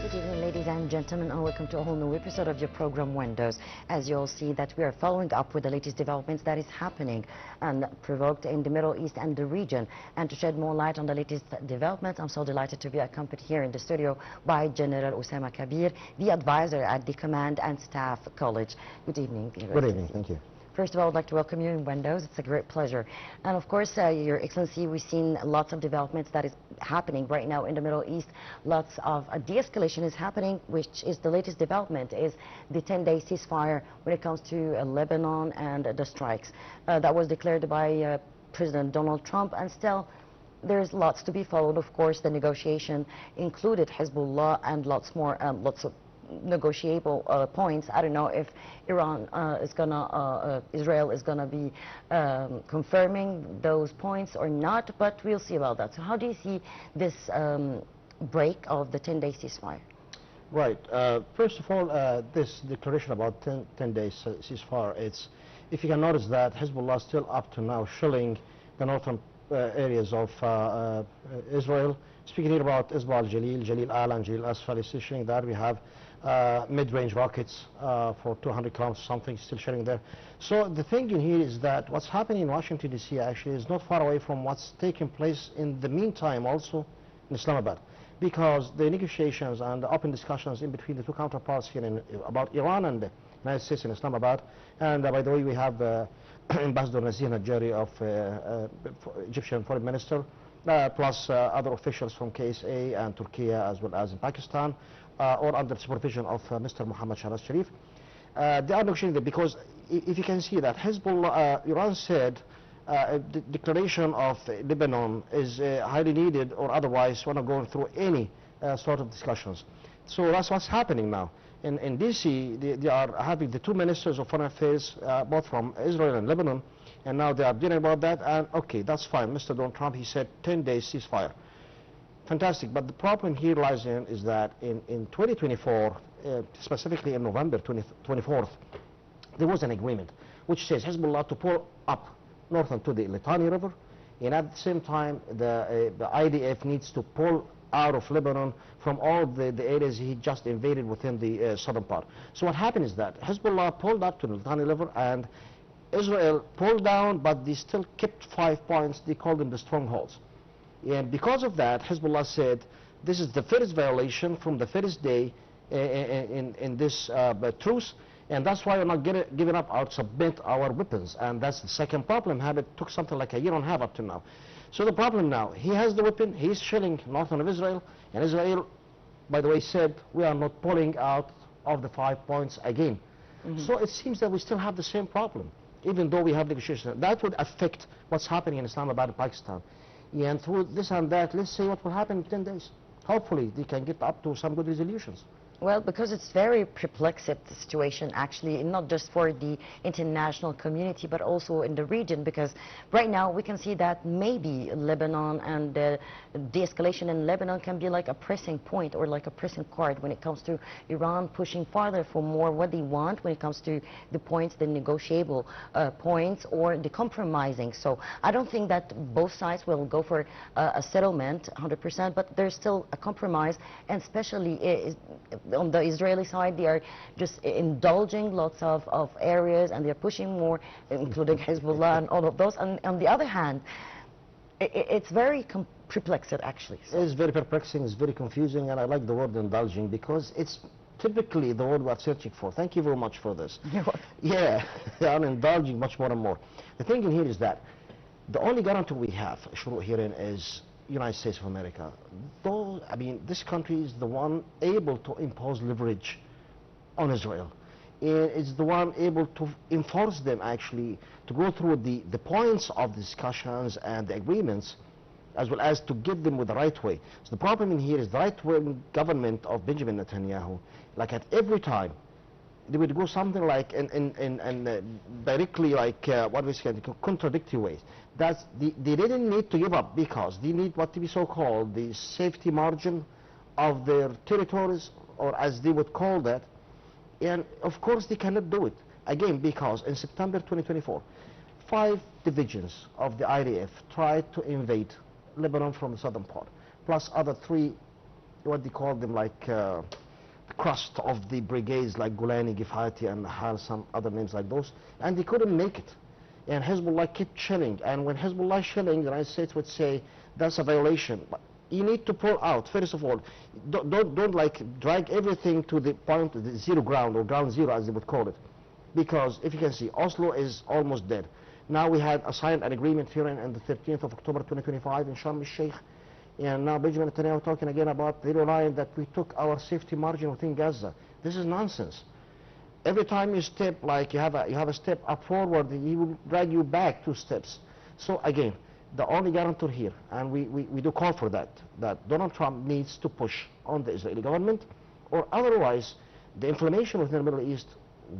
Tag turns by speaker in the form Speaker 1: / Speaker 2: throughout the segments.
Speaker 1: Good evening, ladies and gentlemen, and welcome to a whole new episode of your program Windows. As you'll see that we are following up with the latest developments that is happening and provoked in the Middle East and the region. And to shed more light on the latest developments, I'm so delighted to be accompanied here in the studio by General Osama Kabier, the advisor at the Command and Staff College. Good evening.
Speaker 2: Good evening, thank you.
Speaker 1: First of all, I'd like to welcome you in Windows. It's a great pleasure. And of course, Your Excellency, we've seen lots of developments that is happening right now in the Middle East. Lots of de-escalation is happening, which is the latest development, is the 10-day ceasefire when it comes to Lebanon and the strikes. That was declared by President Donald Trump, and still there's lots to be followed. Of course, the negotiation included Hezbollah and lots more, lots of negotiable points. I don't know if Israel is gonna be confirming those points or not, but we'll see about that. So how do you see this break of the 10-day ceasefire?
Speaker 2: Right. First of all, this declaration about 10 days ceasefire, if you can notice that Hezbollah is still up to now shelling the northern areas of Israel. Speaking here about Isbal Jalil, Jalil Al and Jalil Asfal is still sharing that. We have mid-range rockets for 200 kilometers something still sharing there. So the thing in here is that what's happening in Washington DC actually is not far away from what's taking place in the meantime also in Islamabad, because the negotiations and the open discussions in between the two counterparts here about Iran and the United States in Islamabad. And by the way, we have Ambassador Nazir Najari of Egyptian Foreign Minister, plus other officials from KSA and Turkey as well as in Pakistan, or under supervision of Mr. Mohammed Shahbaz Sharif. They are negotiating because if you can see that Hezbollah, Iran said the declaration of Lebanon is highly needed, or otherwise we're not going through any sort of discussions. So that's what's happening now. In DC, they are having the two ministers of foreign affairs, both from Israel and Lebanon, and now they are dealing about that, and okay, that's fine. Mr. Donald Trump, he said 10 days ceasefire. Fantastic, but the problem here lies in is that in 2024, specifically in November 24th, there was an agreement which says Hezbollah to pull up northern to the Litani River, and at the same time the IDF needs to pull out of Lebanon from all the areas he just invaded within the southern part. So what happened is that Hezbollah pulled up to the Litani River and Israel pulled down, but they still kept 5 points. They called them the strongholds. And because of that, Hezbollah said this is the first violation from the first day in this truce, and that's why we're not giving up or submit our weapons. And that's the second problem. It took something like a year and a half up to now. So the problem now, he has the weapon, he's shelling northern of Israel, and Israel, by the way, said we are not pulling out of the 5 points again. So it seems that we still have the same problem, even though we have negotiations. That would affect what's happening in Islamabad and Pakistan. And through this and that, let's see what will happen in 10 days. Hopefully they can get up to some good resolutions.
Speaker 1: Well, because it's very perplexing situation, actually, not just for the international community, but also in the region, because right now we can see that maybe Lebanon and the de-escalation in Lebanon can be like a pressing point or like a pressing card when it comes to Iran pushing farther for more what they want when it comes to the points, the negotiable points, or the compromising. So I don't think that both sides will go for a settlement 100%, but there's still a compromise, and especially on the Israeli side, they are just indulging lots of areas, and they're pushing more, including Hezbollah and all of those. And on the other hand, it's very perplexing, actually. So.
Speaker 2: It's very perplexing, it's very confusing, and I like the word indulging because it's typically the word we're searching for. Thank you very much for this. Yeah, they are indulging much more and more. The thing in here is that the only guarantee we have herein is United States of America. Though, I mean, this country is the one able to impose leverage on Israel. It's the one able to enforce them actually to go through the points of discussions and the agreements, as well as to get them with the right way. So the problem in here is the right-wing government of Benjamin Netanyahu, like at every time, they would go something like directly like what we say, contradictory ways. They didn't need to give up because they need what to be so-called the safety margin of their territories, or as they would call that. And of course they cannot do it again because in September 2024, 5 divisions of the IDF tried to invade Lebanon from the southern part, plus other 3 what they call them, like crust of the brigades like Golani, Gifati, and had some other names like those, and they couldn't make it. And Hezbollah kept shelling, and when Hezbollah shelling, the United States would say that's a violation. But you need to pull out. First of all, don't like drag everything to the point, the zero ground, or ground zero as they would call it, because if you can see, Oslo is almost dead. Now we had signed an agreement here on the 13th of October 2025 in Sharm el-Sheikh. And now Benjamin Netanyahu talking again about the line that we took our safety margin within Gaza. This is nonsense. Every time you step, like you have a step up forward, he will drag you back 2 steps. So again, the only guarantor here, and we do call for that Donald Trump needs to push on the Israeli government, or otherwise the inflammation within the Middle East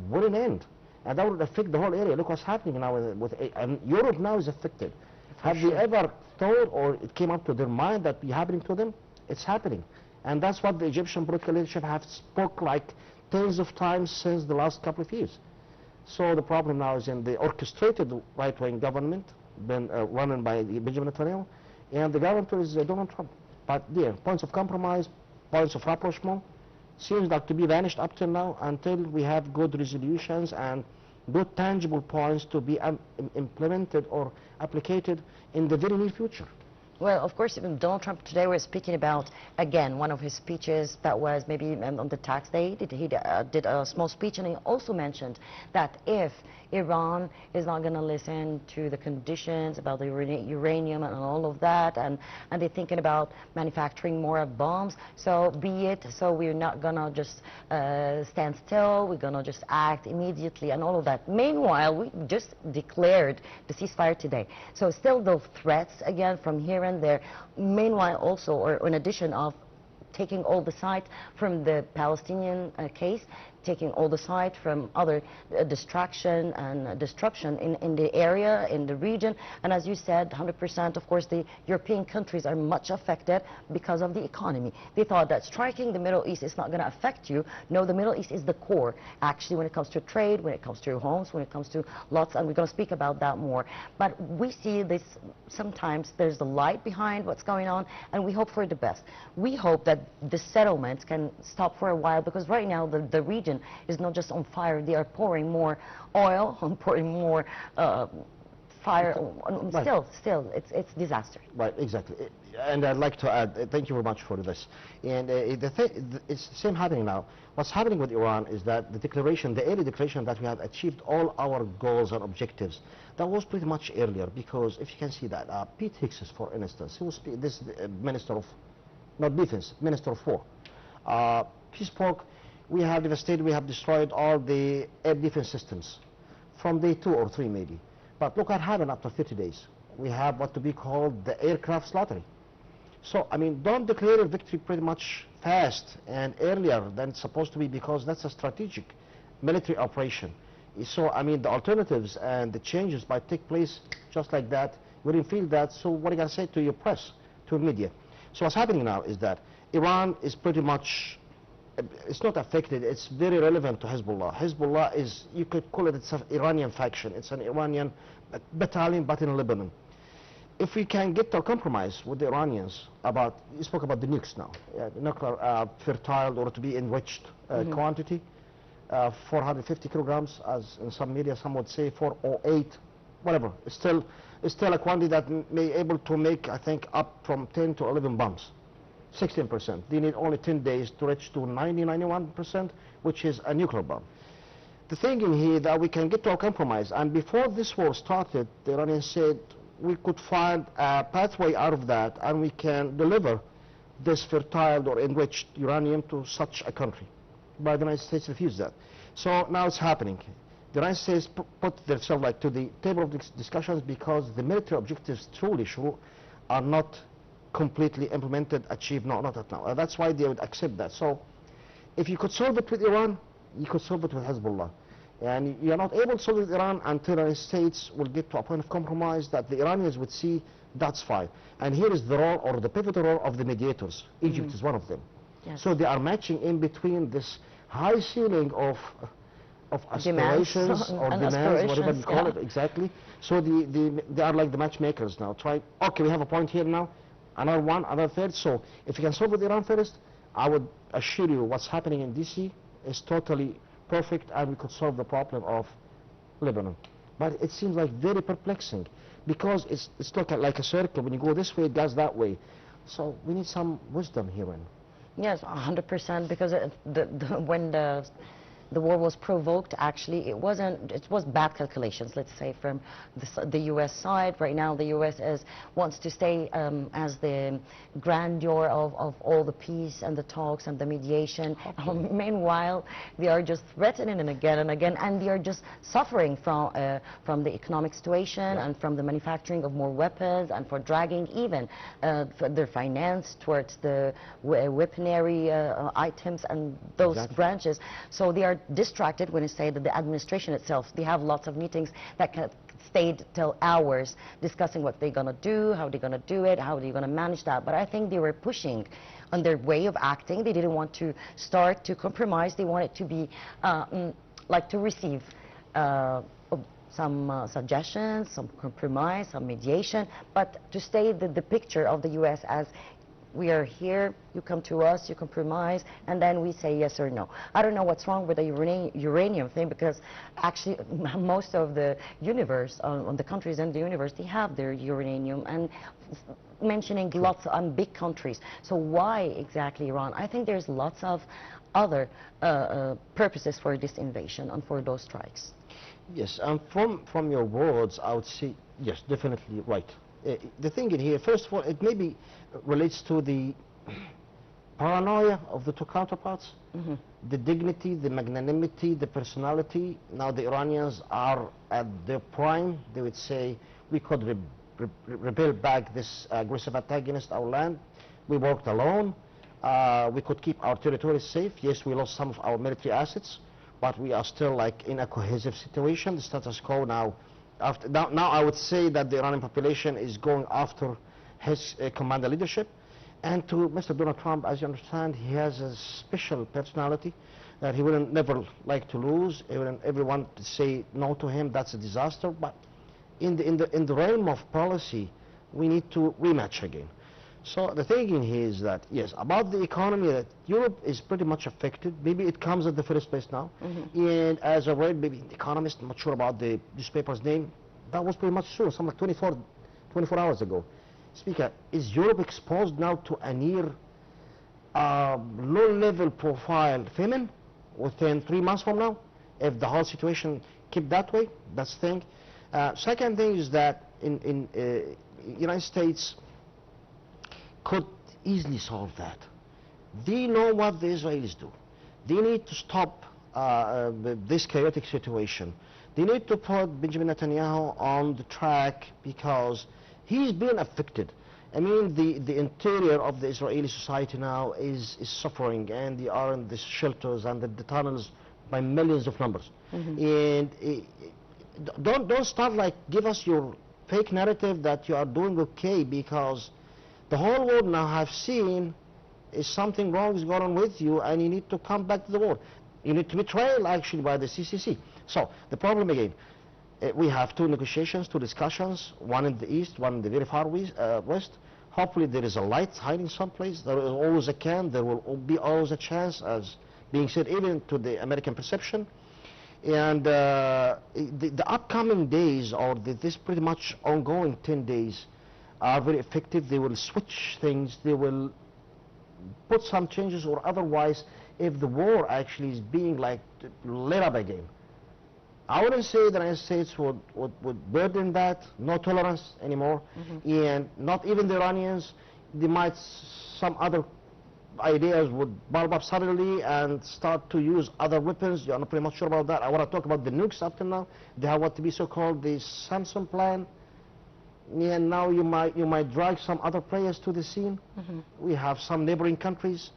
Speaker 2: wouldn't end. And that would affect the whole area. Look what's happening now and Europe now is affected. Have they ever thought, or it came up to their mind, that be happening to them? It's happening. And that's what the Egyptian political leadership have spoke like tens of times since the last couple of years. So the problem now is in the orchestrated right-wing government been run by Benjamin Netanyahu, and the guarantor is Donald Trump. But there, points of compromise, points of rapprochement, seems like to be vanished up till now, until we have good resolutions and good tangible points to be implemented or applicated in the very near future.
Speaker 1: Well, of course, even Donald Trump today was speaking about, again, one of his speeches that was maybe on the tax day. He did a small speech, and he also mentioned that if Iran is not going to listen to the conditions about the uranium and all of that, and they're thinking about manufacturing more of bombs, so be it. So we're not going to just stand still. We're going to just act immediately and all of that. Meanwhile, we just declared the ceasefire today. So still those threats, again, from here and there. Meanwhile, also, or in addition of taking all the sides from the Palestinian case, taking all the sides from other distraction and destruction in the area, in the region. And as you said, 100%, of course, the European countries are much affected because of the economy. They thought that striking the Middle East is not going to affect you. No, the Middle East is the core, actually, when it comes to trade, when it comes to homes, when it comes to lots, and we're going to speak about that more. But we see this, sometimes there's the light behind what's going on, and we hope for the best. We hope that the settlements can stop for a while, because right now the region is not just on fire. They are pouring more oil, pouring more fire.
Speaker 2: Right.
Speaker 1: Still, it's disaster.
Speaker 2: Right, exactly. And I'd like to add, thank you very much for this. And it's the same happening now. What's happening with Iran is that the declaration, the early declaration that we have achieved all our goals and objectives, that was pretty much earlier, because if you can see that, Pete Hicks, for instance, he was this Minister of, not defense, Minister of War. He spoke, we have devastated, we have destroyed all the air defense systems from day 2 or 3 maybe. But look what happened after 30 days. We have what to be called the aircraft slaughtering. So, I mean, don't declare a victory pretty much fast and earlier than it's supposed to be, because that's a strategic military operation. So, I mean, the alternatives and the changes might take place just like that. We didn't feel that, so what are you going to say to your press, to the media? So what's happening now is that Iran is pretty much, it's not affected, it's very relevant to Hezbollah. Hezbollah is, you could call it, it's an Iranian faction. It's an Iranian battalion, but in Lebanon. If we can get to a compromise with the Iranians about, you spoke about the nukes now, nuclear fertile or to be enriched quantity, 450 kilograms, as in some media some would say 408, whatever. It's still a quantity that may be able to make, I think, up from 10 to 11 bombs. 16%. They need only 10 days to reach to 91%, which is a nuclear bomb. The thing in here that we can get to a compromise, and before this war started, the Iranians said we could find a pathway out of that, and we can deliver this fertile or enriched uranium to such a country. But the United States refused that. So now it's happening. The United States put themselves like to the table of discussions, because the military objectives truly are not completely implemented, achieved, no, not at now. That's why they would accept that. So if you could solve it with Iran, you could solve it with Hezbollah. And you're not able to solve it with Iran until the United States will get to a point of compromise that the Iranians would see that's fine. And here is the role, or the pivotal role, of the mediators. Egypt is one of them.
Speaker 1: Yes.
Speaker 2: So they are matching in between this high ceiling of aspirations or demands, whatever you call it, exactly. So they are like the matchmakers now. Okay, we have a point here now, another one, another third. So if you can solve with Iran first, I would assure you what's happening in DC is totally perfect, and we could solve the problem of Lebanon. But it seems like very perplexing, because it's like a circle. When you go this way, it goes that way. So we need some wisdom herein.
Speaker 1: Yes, 100%, because when the war was provoked, actually, it was bad calculations, let's say, from the U.S. side. Right now, the U.S. wants to stay as the grandeur of all the peace and the talks and the mediation. Meanwhile, they are just threatening and again, and they are just suffering from the economic situation, and from the manufacturing of more weapons, and for dragging even their finance towards the weaponry items and those branches. So they are distracted when you say that the administration itself, they have lots of meetings that stayed till hours discussing what they're going to do, how they're going to do it, how they're going to manage that. But I think they were pushing on their way of acting. They didn't want to start to compromise. They wanted to be like to receive some suggestions, some compromise, some mediation, but to stay the picture of the U.S. as we are here, you come to us, you compromise, and then we say yes or no. I don't know what's wrong with the uranium thing, because actually most of the universe, on the countries in the universe, they have their uranium, and mentioning lots of big countries. So why exactly Iran? I think there's lots of other purposes for this invasion and for those strikes.
Speaker 2: Yes, and from your words, I would say, yes, definitely right. The thing in here, first of all, it maybe relates to the paranoia of the two counterparts, the dignity, the magnanimity, the personality. Now the Iranians are at their prime. They would say, we could repel back this aggressive attack against our land. We worked alone. We could keep our territories safe. Yes, we lost some of our military assets, but we are still like in a cohesive situation. The status quo now. Now I would say that the Iranian population is going after his commander leadership. And to Mr. Donald Trump, as you understand, he has a special personality that he wouldn't never like to lose. He wouldn't ever want to say no to him. That's a disaster. But in the realm of policy, we need to rematch again. So the thinking here is that, yes, about the economy, that Europe is pretty much affected. Maybe it comes at the first place now. And as I read, maybe The Economist, I'm not sure about the newspaper's name, that was pretty much true, something like 24 hours ago. Speaker, is Europe exposed now to a near low-level profile famine within 3 months from now, if the whole situation kept that way? That's the thing. Second thing is that in United States could easily solve that. They know what the Israelis do. They need to stop this chaotic situation. They need to put Benjamin Netanyahu on the track, because he's been affected. I mean, the interior of the Israeli society now is suffering, and they are in the shelters and the tunnels by millions of numbers. And don't start like give us your fake narrative that you are doing okay, because the whole world now have seen is something wrong is going on with you, and you need to come back to the war. You need to be tried actually by the CCC. So the problem again, we have two negotiations, two discussions, one in the east, one in the very far west. Hopefully there is a light hiding someplace. There is always a can. There will be always a chance, as being said, even to the American perception. And the upcoming days, or this pretty much ongoing 10 days, are very effective. They will switch things. They will put some changes, or otherwise, if the war actually is being like lit up again, I wouldn't say the United States would burden that, no tolerance anymore, and not even the Iranians. They might, some other ideas would bulb up suddenly and start to use other weapons. I'm not pretty much sure about that. I want to talk about the nukes after now. They have what to be so-called the Samson plan. And now you might drag some other players to the scene. We have some neighboring countries.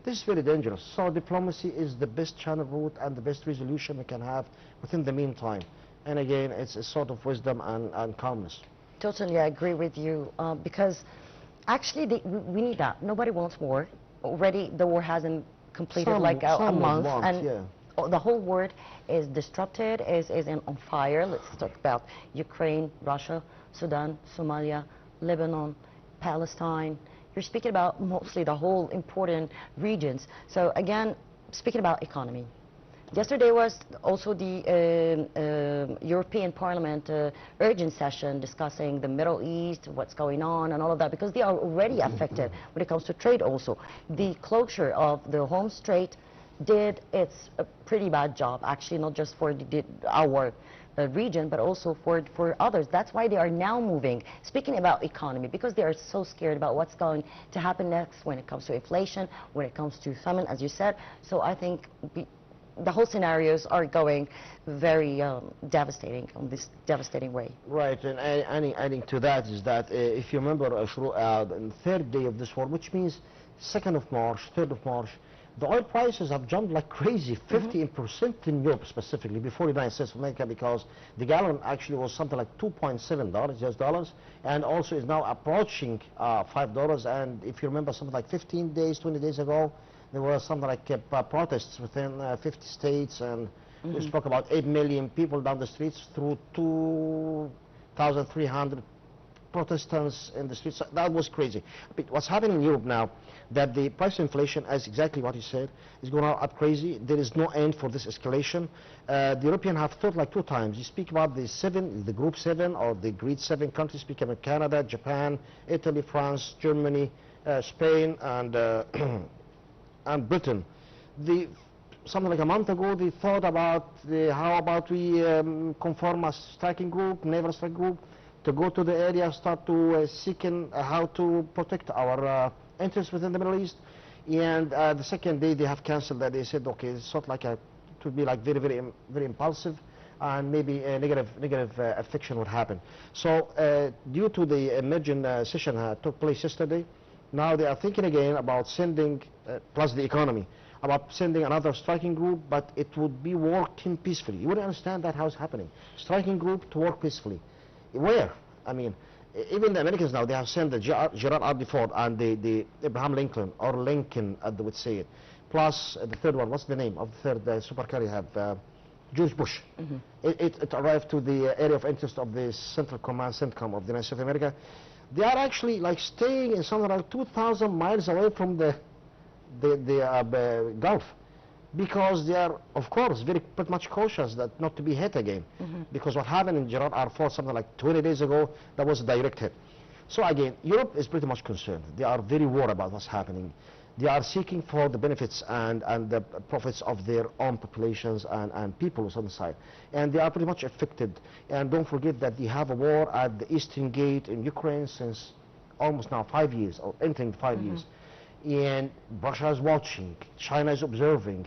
Speaker 2: This is very dangerous. So diplomacy is the best channel route and the best resolution we can have within the meantime. And again, it's a sort of wisdom and calmness.
Speaker 1: Totally, I agree with you, because actually we need that. Nobody wants war. Already the war hasn't completed a month, and the whole world is disrupted, is on fire. Let's talk about Ukraine, Russia, Sudan, Somalia, Lebanon, Palestine, you're speaking about mostly the whole important regions. So again, speaking about economy. Yesterday was also the European Parliament urgent session discussing the Middle East, what's going on and all of that, because they are already affected when it comes to trade also. The closure of the Home Strait did its a pretty bad job, actually, not just for our region, but also for others. That's why they are now moving, speaking about economy, because they are so scared about what's going to happen next when it comes to inflation, when it comes to famine, as you said. So I think the whole scenarios are going very devastating, on this devastating way.
Speaker 2: Right, and adding to that is that if you remember throughout the third day of this war, which means 2nd of March, 3rd of March, the oil prices have jumped like crazy, 15% in Europe specifically, before the United States of America, because the gallon actually was something like $2.7 US dollars, and also is now approaching $5. And if you remember, something like 15 days, 20 days ago, there were something like protests within 50 states, and we spoke about 8 million people down the streets, through 2,300 Protestants in the streets. That was crazy. But what's happening in Europe now, that the price inflation, as exactly what you said, is going up crazy. There is no end for this escalation. The Europeans have thought like 2 times. You speak about the Group 7 or the Great 7 countries, speak about Canada, Japan, Italy, France, Germany, Spain, and and Britain. Something like a month ago, they thought about how about we conform a striking group, naval strike group, to go to the area, start to seeking how to protect our interests within the Middle East. And the second day, they have cancelled that. They said, okay, it's not like it would be like very impulsive, and maybe a negative affection would happen. So due to the emergent session took place yesterday, now they are thinking again about sending, plus the economy, about sending another striking group, but it would be working peacefully. You wouldn't understand that how it's happening. Striking group to work peacefully. Where? I mean, even the Americans now, they have sent the Gerald R. Ford and the Abraham Lincoln, or Lincoln, as they would say it. Plus the third one, what's the name of the third supercar you have? George Bush. It arrived to the area of interest of the Central Command, CENTCOM, of the United States of America. They are actually like staying in something like 2,000 miles away from the Gulf, because they are, of course, pretty much cautious that not to be hit again. Because what happened in Gerald R. Ford something like 20 days ago, that was a direct hit. So again, Europe is pretty much concerned. They are very worried about what's happening. They are seeking for the benefits and the profits of their own populations and peoples on the side. And they are pretty much affected. And don't forget that they have a war at the Eastern Gate in Ukraine since almost now 5 years, or entering 5 years. And Russia is watching, China is observing,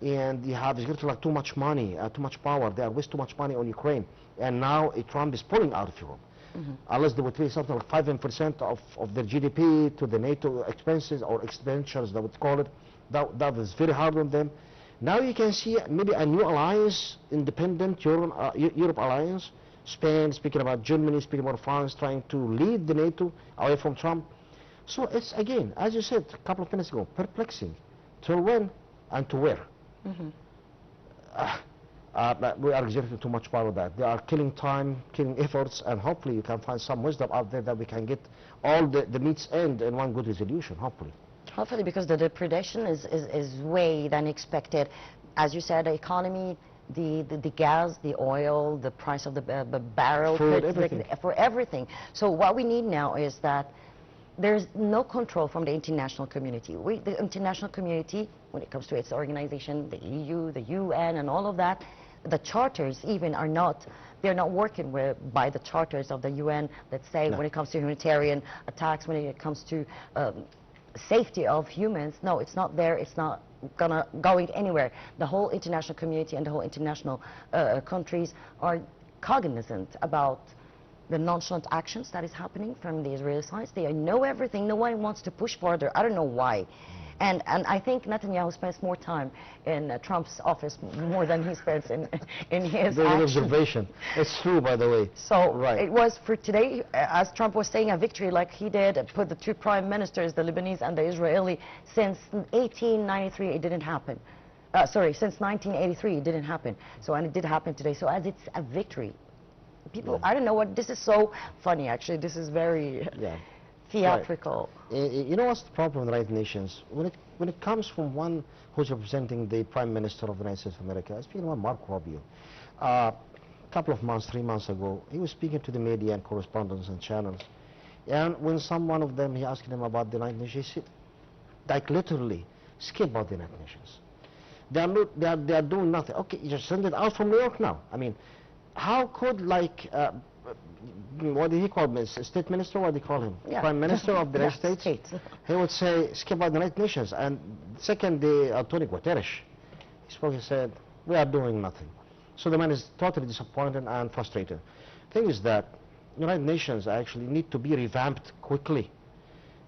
Speaker 2: and they have like too much money, too much power. They are wasting too much money on Ukraine. And now Trump is pulling out of Europe. Unless they would pay something like 5% of their GDP to the NATO expenses or expenditures, they would call it. That was very hard on them. Now you can see maybe a new alliance, independent Europe alliance. Spain, speaking about Germany, speaking about France, trying to lead the NATO away from Trump. So it's, again, as you said a couple of minutes ago, perplexing. To when and to where? We are exerting too much power that. They are killing time, killing efforts, and hopefully you can find some wisdom out there that we can get all the meats end in one good resolution, hopefully.
Speaker 1: Hopefully, because the depredation is way than expected. As you said, the economy, the gas, the oil, the price of the barrel,
Speaker 2: food, everything.
Speaker 1: For everything. So what we need now is that there's no control from the international community. The international community, when it comes to its organization, the EU, the UN, and all of that, the charters even are not, they're not working by the charters of the UN, let's say, when it comes to humanitarian attacks, when it comes to safety of humans. No, it's not there, it's not going anywhere. The whole international community and the whole international countries are cognizant about the nonchalant actions that is happening from the Israeli side. They know everything. No one wants to push further. I don't know why. And I think Netanyahu spends more time in Trump's office more than he spends in his
Speaker 2: Very good
Speaker 1: action.
Speaker 2: observation. It's true, by the way.
Speaker 1: So it was for today, as Trump was saying, a victory like he did, put the 2 prime ministers, the Lebanese and the Israeli, since 1893 it didn't happen. Sorry, since 1983 it didn't happen. So, and it did happen today. So as it's a victory, people, I don't know what, this is so funny actually. This is very... theatrical.
Speaker 2: Right. You know what's the problem with the United Nations? When it comes from one who's representing the Prime Minister of the United States of America, speaking about Mark Rubio, a couple of months, 3 months ago, he was speaking to the media and correspondents and channels. And when one of them, he asked him about the United Nations, he said, like literally, skip about the United Nations. They are doing nothing. Okay, you just send it out from New York now. I mean, how could like, what did he call him? State Minister, what do you call him?
Speaker 1: Yeah.
Speaker 2: Prime Minister of the United States? He would say, skip out the United Nations. And second, Antonio Guterres, he spoke, he said, we are doing nothing. So the man is totally disappointed and frustrated. The thing is that United Nations actually need to be revamped quickly,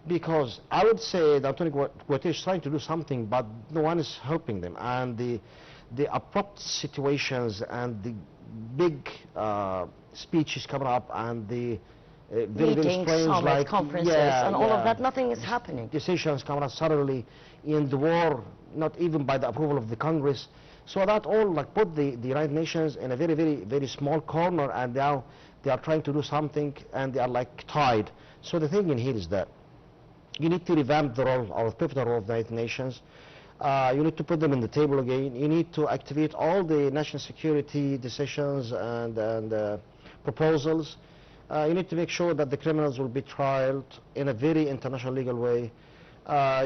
Speaker 2: because I would say that Antonio Guterres is trying to do something, but no one is helping them. And the abrupt situations and the big speeches coming up and the very
Speaker 1: meetings,
Speaker 2: strange, like
Speaker 1: conferences, and all of that, nothing is happening.
Speaker 2: Decisions coming up suddenly in the war, not even by the approval of the Congress. So that all like put the United Nations in a very, very, very small corner, and now they are trying to do something, and they are like tied. So the thing in here is that you need to revamp the role, or pivotal role of the United Nations. You need to put them in the table again. You need to activate all the national security decisions and proposals. You need to make sure that the criminals will be tried in a very international legal way.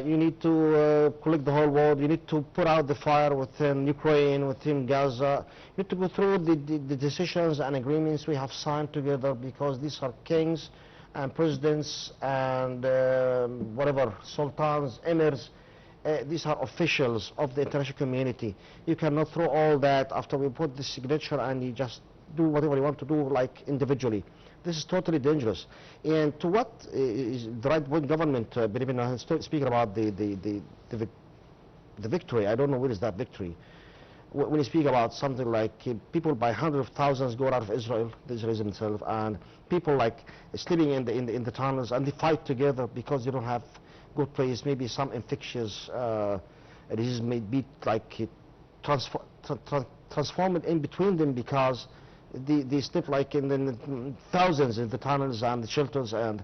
Speaker 2: You need to collect the whole world. You need to put out the fire within Ukraine, within Gaza. You need to go through the decisions and agreements we have signed together, because these are kings and presidents and whatever, sultans, emirs. These are officials of the international community. You cannot throw all that after we put the signature and you just do whatever you want to do, like individually. This is totally dangerous. And to what is the right-wing government believing? Speaking about the victory, I don't know where is that victory. When you speak about something like people by hundreds of thousands go out of Israel, the Israelis themselves, and people like sleeping in the tunnels, and they fight together because they don't have good place, maybe some infectious disease may be like transformed in between them, because they sleep like in the thousands in the tunnels and the shelters, and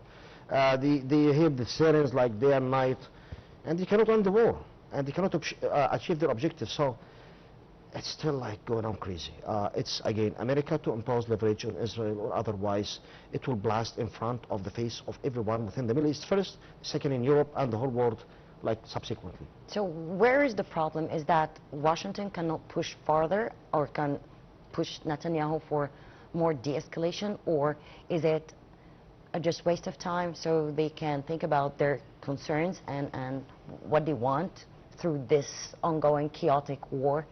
Speaker 2: they hear the sirens like day and night, and they cannot end the war, and they cannot achieve their objectives. So it's still like going on crazy. It's again America to impose leverage on Israel, or otherwise it will blast in front of the face of everyone within the Middle East first, second in Europe, and the whole world like subsequently.
Speaker 1: So where is the problem? Is that Washington cannot push farther, or can push Netanyahu for more de-escalation, or is it a just waste of time so they can think about their concerns and what they want through this ongoing chaotic war?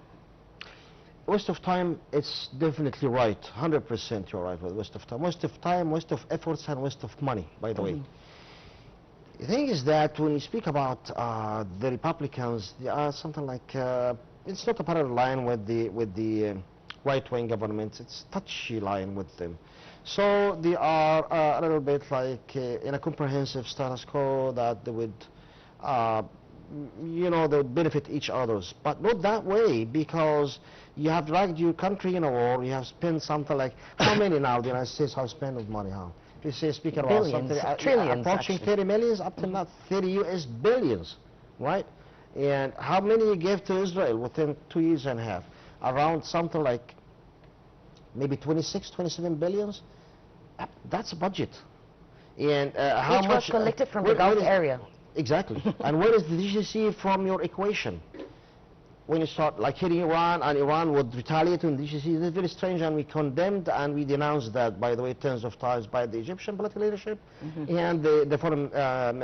Speaker 2: Waste of time, it's definitely right. 100% you're right with waste of time. Waste of time, waste of efforts, and waste of money, by the way. The thing is that when you speak about the Republicans, they are something like, it's not a parallel line with the right-wing governments. It's touchy line with them. So they are a little bit like in a comprehensive status quo that they would you know, they benefit each others, but not that way, because you have dragged your country in a war. You have spent something like, how many now the United States have spent of money? How? You say, speaking about
Speaker 1: billions,
Speaker 2: something
Speaker 1: trillions,
Speaker 2: approaching
Speaker 1: actually.
Speaker 2: 30 millions, up to now 30 US billions, right? And how many you gave to Israel within 2 years and a half? Around something like maybe 26, 27 billions. That's a budget. And how
Speaker 1: Which
Speaker 2: much
Speaker 1: was collected from the Gulf area.
Speaker 2: Exactly. And where is the GCC from your equation? When you start like hitting Iran, and Iran would retaliate on the GCC, this is very strange, and we condemned and we denounced that, by the way, tens of times by the Egyptian political leadership and the foreign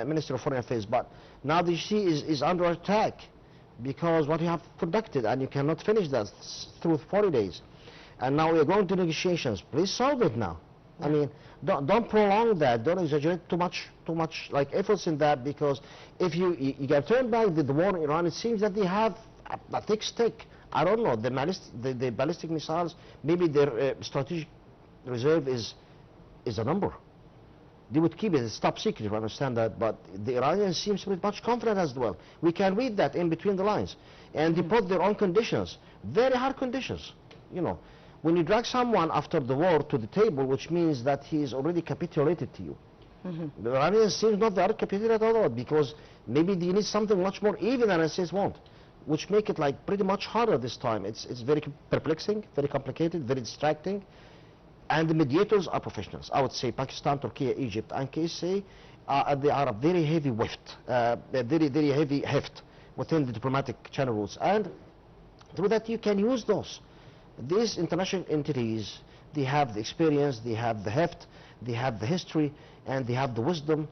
Speaker 2: Minister of Foreign Affairs. But now the GCC is under attack because what you have conducted, and you cannot finish that through 40 days. And now we are going to negotiations. Please solve it now. I mean, don't prolong that. Don't exaggerate too much like efforts in that, because if you can turn back the war in Iran, it seems that they have a thick stick. I don't know, the ballistic missiles, maybe their strategic reserve is a number. They would keep it, it's top secret, you understand that, but the Iranians seem to be much confident as well. We can read that in between the lines. And they put their own conditions, very hard conditions, you know. When you drag someone after the war to the table, which means that he is already capitulated to you, The Iranians seem not they are capitulated at all, because maybe they need something much more even than the United States want, which make it like pretty much harder this time. It's very perplexing, very complicated, very distracting, and the mediators are professionals. I would say Pakistan, Turkey, Egypt, and KSA, they are a very heavy very heavy heft within the diplomatic channel rules, and through that you can use those. These international entities, they have the experience, they have the heft, they have the history, and they have the wisdom.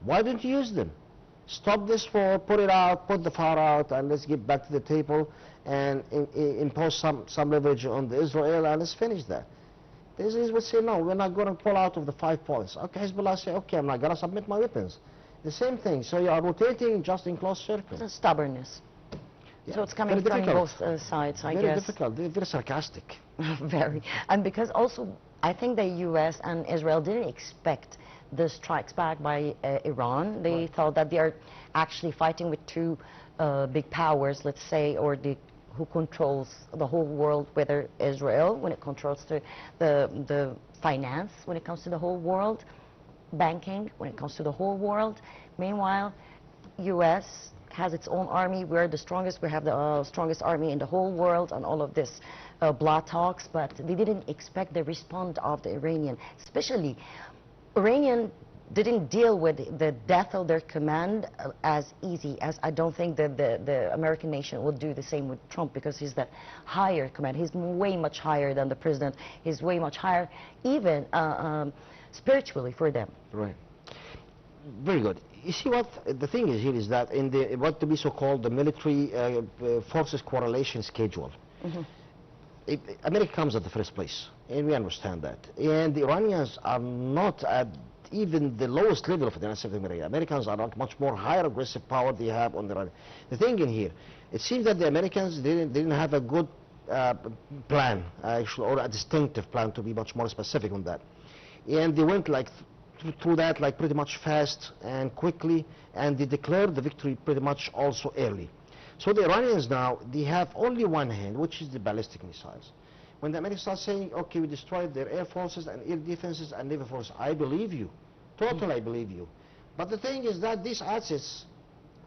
Speaker 2: Why don't you use them? Stop this war, put it out, put the fire out, and let's get back to the table and impose some leverage on the Israel, and let's finish that. The Israelis would say, no, we're not going to pull out of the 5 points. Okay, Hezbollah say, okay, I'm not going to submit my weapons. The same thing. So you are rotating just in close circles.
Speaker 1: It's stubbornness. Yeah. So it's coming from both sides, I guess.
Speaker 2: Very difficult, very sarcastic.
Speaker 1: Very. And because also, I think the U.S. and Israel didn't expect the strikes back by Iran. They thought that they are actually fighting with two big powers, let's say, or who controls the whole world, whether Israel, when it controls the finance, when it comes to the whole world, banking, when it comes to the whole world. Meanwhile, U.S. has its own army. We're the strongest. We have the strongest army in the whole world, and all of this blood talks. But they didn't expect the response of the Iranian, especially Iranian didn't deal with the death of their command as easy as I don't think that the American nation would do the same with Trump, because he's that higher command. He's way much higher than the president. He's way much higher, even spiritually for them.
Speaker 2: Right. Very good. You see what the thing is here is that in the what to be so-called the military forces correlation schedule, America comes at the first place, and we understand that. And the Iranians are not at even the lowest level of the United States of America. Americans are not much more higher aggressive power they have on the Iran. The thing in here, it seems that the Americans didn't have a good plan, actually, or a distinctive plan, to be much more specific on that. And they went like through that like pretty much fast and quickly, and they declared the victory pretty much also early. So the Iranians now, they have only one hand, which is the ballistic missiles. When the Americans start saying, okay, we destroyed their air forces and air defenses and naval forces, I believe you. Totally I believe you. But the thing is that these assets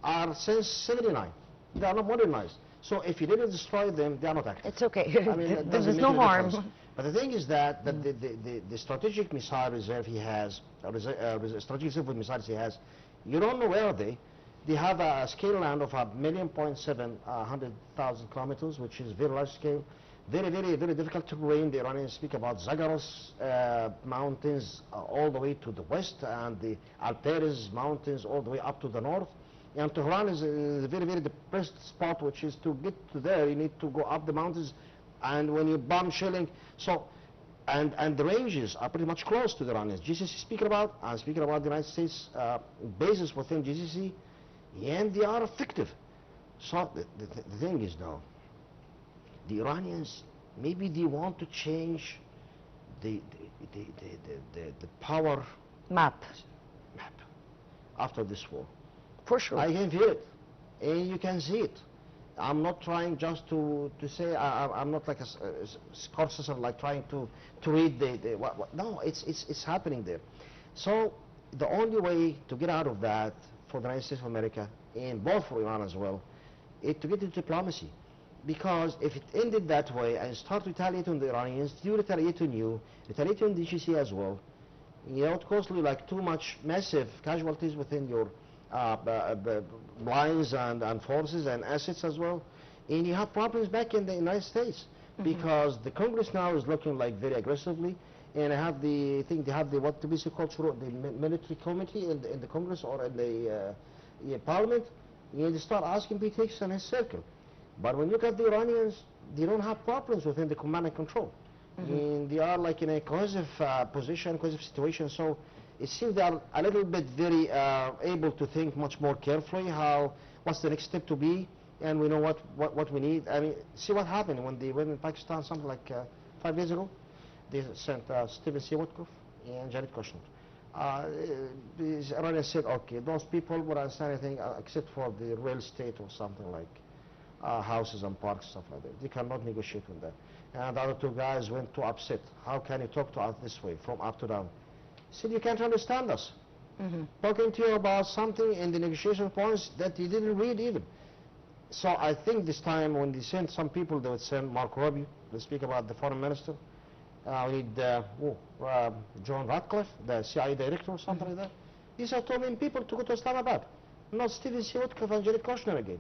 Speaker 2: are since '79. They are not modernized. So if you didn't destroy them, they are not active.
Speaker 1: It's okay.
Speaker 2: I mean,
Speaker 1: there's no harm.
Speaker 2: But the thing is that the strategic missile reserve he has, strategic reserve of missiles he has, you don't know where they. They have a scale land of 1,700,000 kilometers, which is very large scale. Very, very, very difficult terrain. The Iranians speak about Zagros mountains all the way to the west, and the Altaires mountains all the way up to the north. And Tehran is a very, very depressed spot, which is to get to there, you need to go up the mountains, and when you bomb shelling, so, and the ranges are pretty much close to the Iranians. GCC speaking about, I'm speaking about the United States bases within GCC, and they are effective. So the thing is now, the Iranians, maybe they want to change the power
Speaker 1: map
Speaker 2: after this war.
Speaker 1: For sure.
Speaker 2: I can feel it, and you can see it. I'm not trying just to say, I'm not like a Scorsese, like trying to read no, it's happening there. So the only way to get out of that for the United States of America, and both for Iran as well, is to get into diplomacy. Because if it ended that way and start retaliating on the Iranians, you retaliate on you, retaliate on the GCC as well, you know, it causes like too much massive casualties within your lines and forces and assets as well, and you have problems back in the United States, because the Congress now is looking like very aggressively, and I think they have the what to be called the military committee in the Congress or in the Parliament, and they start asking politics in his circle. But when you look at the Iranians, they don't have problems within the command and control. And they are like in a cohesive position, cohesive situation. So it seems they are a little bit very able to think much more carefully what's the next step to be, and we know what we need. I mean, see what happened when they went in Pakistan something like 5 days ago. They sent Stephen C. Woodcock and Jared Kushner. The Iranians said, okay, those people would understand anything except for the real estate or something like houses and parks, stuff like that. They cannot negotiate with that. And the other two guys went too upset. How can you talk to us this way, from up to down? He said, you can't understand us. talking to you about something in the negotiation points that you didn't read even. So I think this time when they send some people, they would send Mark Rubio to speak about the foreign minister. With John Ratcliffe, the CIA director or something like that. These are 2 million people to go to Islamabad, not Stephen C. Woodcock and Jared Kushner again.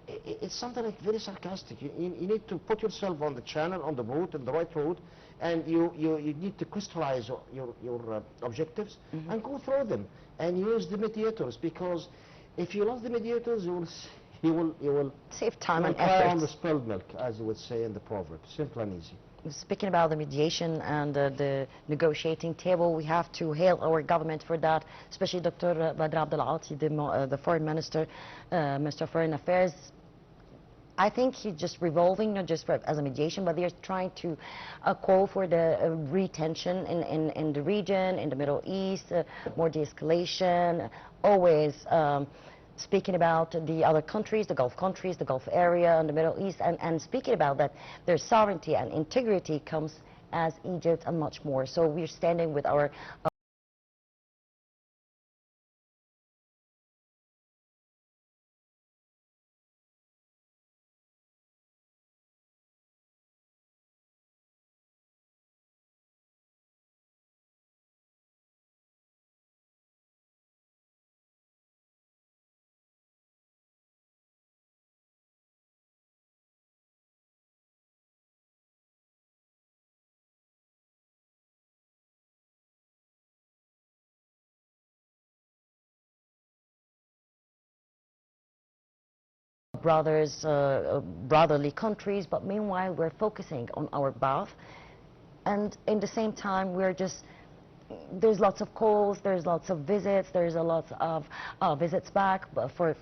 Speaker 2: It's something like very sarcastic. You need to put yourself on the channel, on the route, on the right route, and you need to crystallize your objectives and go through them and use the mediators, because if you lose the mediators, you will
Speaker 1: save time and
Speaker 2: cry on
Speaker 1: effort.
Speaker 2: the spilled milk, as you would say in the proverb. Simple and easy.
Speaker 1: Speaking about the mediation and the negotiating table, we have to hail our government for that, especially Dr. Badr Abdel-Ati, the foreign minister, Minister of Foreign Affairs. I think he's just revolving, not just as a mediation, but they're trying to call for the retention in the region, in the Middle East, more de-escalation, always speaking about the other countries, the Gulf area, and the Middle East, and speaking about that their sovereignty and integrity comes as Egypt and much more. So we're standing with our brotherly countries, but meanwhile we're focusing on our bath, and in the same time there's lots of calls, there's lots of visits, there's a lot of visits back for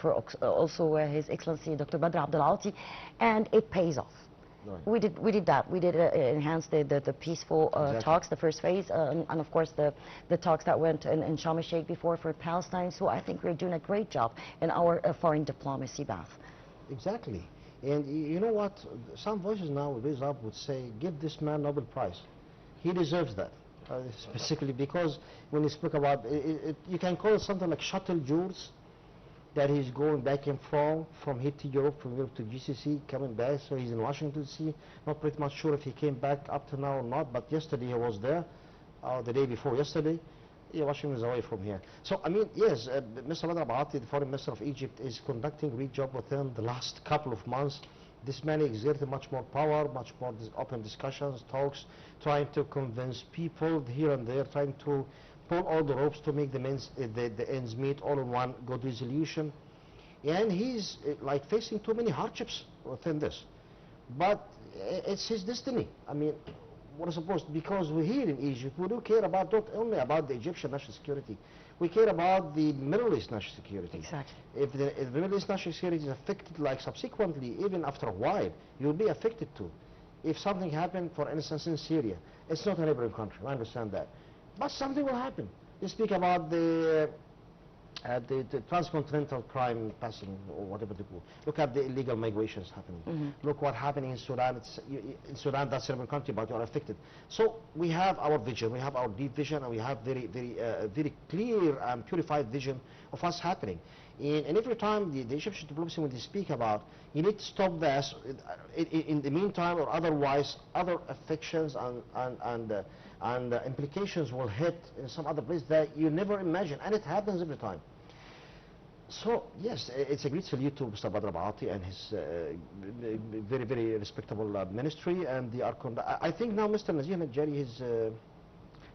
Speaker 1: also His Excellency Dr. Badr Abdel-Ati, and it pays off. Right. We did that. We did enhance the peaceful talks, the first phase, and of course the talks that went in Sharm el-Sheikh before for Palestine. So I think we're doing a great job in our foreign diplomacy bath.
Speaker 2: Exactly. And you know what? Some voices now raised up would say, give this man Nobel Prize. He deserves that. Specifically because when you speak about it, you can call it something like shuttle tours, that he's going back and from here to Europe, from Europe to GCC, coming back. So he's in Washington DC. Not pretty much sure if he came back up to now or not, but yesterday he was there, the day before yesterday. Yeah, Washington is away from here. So, I mean, yes, Mr. Badr Abdel-Ati, the foreign minister of Egypt, is conducting a great job within the last couple of months. This man exerted much more power, much more open discussions, talks, trying to convince people here and there, trying to pull all the ropes to make the ends meet all in one good resolution. And he's like facing too many hardships within this. But it's his destiny. I mean, we're supposed, because we're here in Egypt, we do care about not only about the Egyptian national security, we care about the Middle East national security.
Speaker 1: Exactly.
Speaker 2: If the Middle East national security is affected, like subsequently, even after a while, you'll be affected too. If something happened, for instance, in Syria, it's not a neighboring country, I understand that. But something will happen. You speak about the transcontinental crime passing, or whatever they call. Look at the illegal migrations happening. Look what's happening in Sudan. In Sudan, that's a neighboring country, but you are affected. So we have our vision, we have our deep vision, and we have very clear and purified vision of what's happening. And every time the Egyptian diplomacy, when they speak about, you need to stop this in the meantime, or otherwise other affections and implications will hit in some other place that you never imagine, and it happens every time. So yes, it's a great salute to Mr. Badr Abdel-Ati and his very respectable ministry, and they are I think now Mr. Nazir Najari, his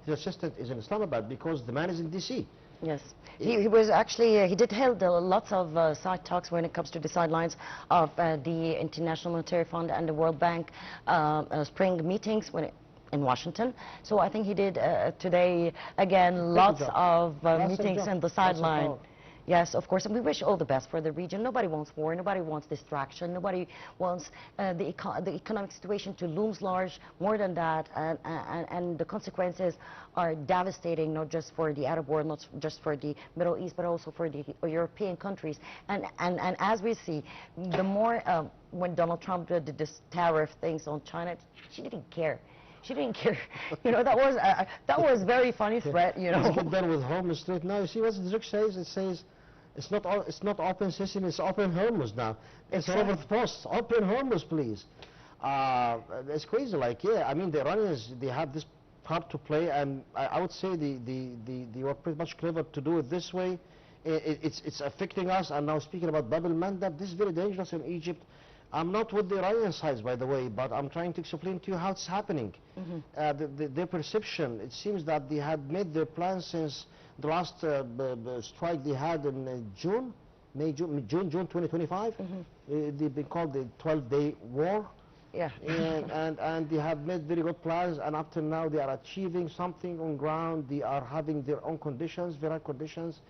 Speaker 2: assistant, is in Islamabad because the man is in DC.
Speaker 1: Yes, he was actually, he did held lots of side talks when it comes to the sidelines of the International Monetary Fund and the World Bank spring meetings in Washington. So I think he did today, again, lots of meetings in the sideline. Yes, of course, and we wish all the best for the region. Nobody wants war, nobody wants distraction, nobody wants the economic situation to loom large. More than that, and the consequences are devastating, not just for the Arab world, not just for the Middle East, but also for the European countries. And as we see, the more when Donald Trump did this tariff things on China, she didn't care. She didn't care. You know, that was very funny threat. You know.
Speaker 2: Let's get done with Hormuz Strait now. You see what the Zurich says? It says it's not open sesame, it's open Hormuz now. It's all over the post. Open Hormuz, please. It's crazy. Like, yeah, I mean, the Iranians, they have this part to play, and I would say they were pretty much clever to do it this way. It's affecting us. And now speaking about Bab el-Mandab, this is very dangerous in Egypt. I'm not with the Iranian sides, by the way, but I'm trying to explain to you how it's happening. Their perception, it seems that they had made their plans since the last strike they had in June 2025. They've been called the 12-day war.
Speaker 1: Yeah.
Speaker 2: and they have made very good plans, and up to now they are achieving something on ground. They are having their own conditions, very conditions.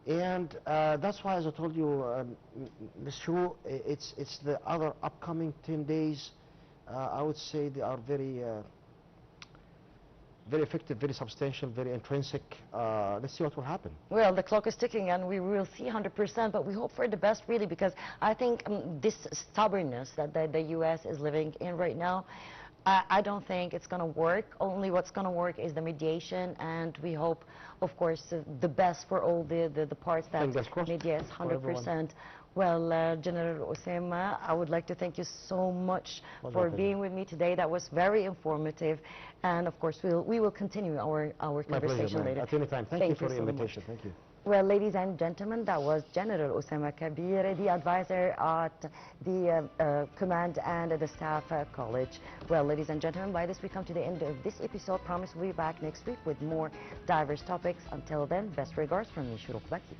Speaker 2: And that's why, as I told you, Monsieur, it's the other upcoming 10 days. I would say they are very effective, very substantial, very intrinsic. Let's see what will happen.
Speaker 1: Well, the clock is ticking, and we will see 100%, but we hope for the best, really, because I think this stubbornness that the U.S. is living in right now, I don't think it's going to work. Only what's going to work is the mediation, and we hope, of course, the best for all the parts that mediates 100%. Well, General Osama, I would like to thank you so much for being with me today. That was very informative, and of course, we will continue our conversation later.
Speaker 2: At any time. Thank you for the invitation. Thank you.
Speaker 1: Well, ladies and gentlemen, that was General Osama Kabier, the advisor at the Command and the Staff College. Well, ladies and gentlemen, by this we come to the end of this episode. Promise we'll be back next week with more diverse topics. Until then, best regards from me, Shuruk Baki.